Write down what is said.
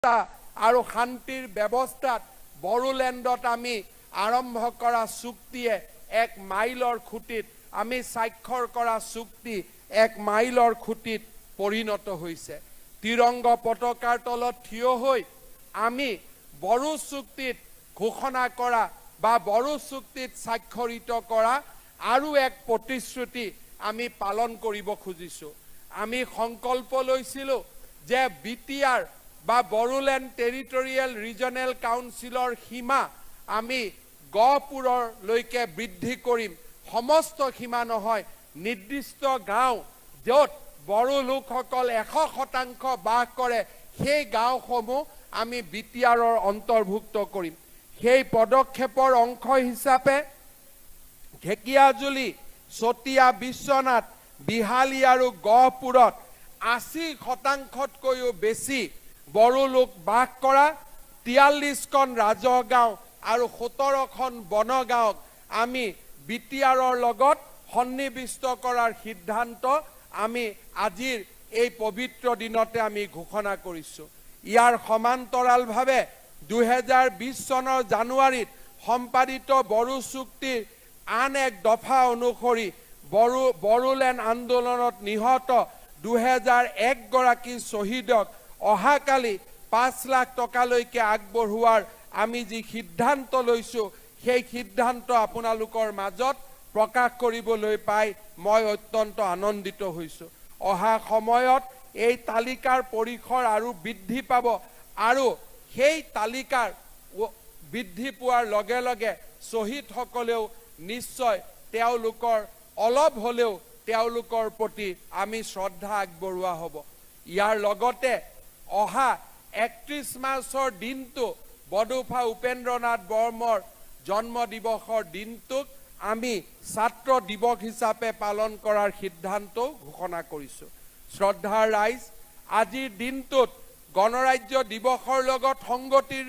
নিৰাপত্তা আৰু শান্তিৰ ব্যৱস্থাত বড়োলেণ্ডত আমি আৰম্ভ কৰা চুক্তিয়ে এক মাইলৰ খুঁটিত আমি স্বাক্ষৰ কৰা চুক্তি এক মাইলৰ খুঁটিত পৰিণত হৈছে। তিৰংগ পতাকাৰ তলত থিয় হৈ আমি বড়ো চুক্তিত ঘোষণা কৰা বা বড়ো চুক্তিত স্বাক্ষৰিত কৰা আৰু এক প্ৰতিশ্ৰুতি আমি পালন কৰিব খুজিছোঁ। আমি সংকল্প লৈছিলোঁ যে বিটিআৰ বা বড়োলেণ্ড টেৰিটৰিয়েল ৰিজনেল কাউন্সিলৰ সীমা আমি গহপুৰলৈকে বৃদ্ধি কৰিম। সমস্ত সীমা নহয়, নিৰ্দিষ্ট গাঁও য'ত বড়ো লোকসকল 100% বাস কৰে সেই গাঁওসমূহ আমি বিটিআৰৰ অন্তৰ্ভুক্ত কৰিম। সেই পদক্ষেপৰ অংশ হিচাপে ঢেকিয়াজুলি, চতিয়া, বিশ্বনাথ, বিহালী আৰু গহপুৰত 80%তকৈও বেছি বড়ো লোক বাস কৰা 43খন ৰাজহ গাঁও আৰু 17খন বনগাঁৱক আমি বিটিআৰৰ লগত সন্নিৱিষ্ট কৰাৰ সিদ্ধান্ত আমি আজিৰ এই পবিত্ৰ দিনতে আমি ঘোষণা কৰিছোঁ। ইয়াৰ সমান্তৰালভাৱে 2020 চনৰ জানুৱাৰীত সম্পাদিত বড়ো চুক্তিৰ আন এক দফা অনুসৰি বড়োলেণ্ড আন্দোলনত নিহত 2001 গৰাকী শ্বহীদক অহাকালি 5 লাখ টকালৈকে আগবঢ়োৱাৰ আমি যি সিদ্ধান্ত লৈছোঁ সেই সিদ্ধান্ত আপোনালোকৰ মাজত প্ৰকাশ কৰিবলৈ পাই মই অত্যন্ত আনন্দিত হৈছোঁ। অহা সময়ত এই তালিকাৰ পৰিসৰ আৰু বৃদ্ধি পাব আৰু সেই তালিকাৰ বৃদ্ধি পোৱাৰ লগে লগে শ্বহীদসকলেও নিশ্চয় তেওঁলোকৰ অলপ হ'লেও তেওঁলোকৰ প্ৰতি আমি শ্ৰদ্ধা আগবঢ়োৱা হ'ব। ইয়াৰ লগতে অহা 31 মাৰ্চৰ দিনটো বডোফা উপেন্দ্ৰনাথ বৰ্মৰ জন্ম দিৱসৰ দিনটোক আমি ছাত্ৰ দিৱস হিচাপে পালন কৰাৰ সিদ্ধান্তও ঘোষণা কৰিছোঁ। শ্ৰদ্ধাৰ ৰাইজ, আজিৰ দিনটোত গণৰাজ্য দিৱসৰ লগত সংগতি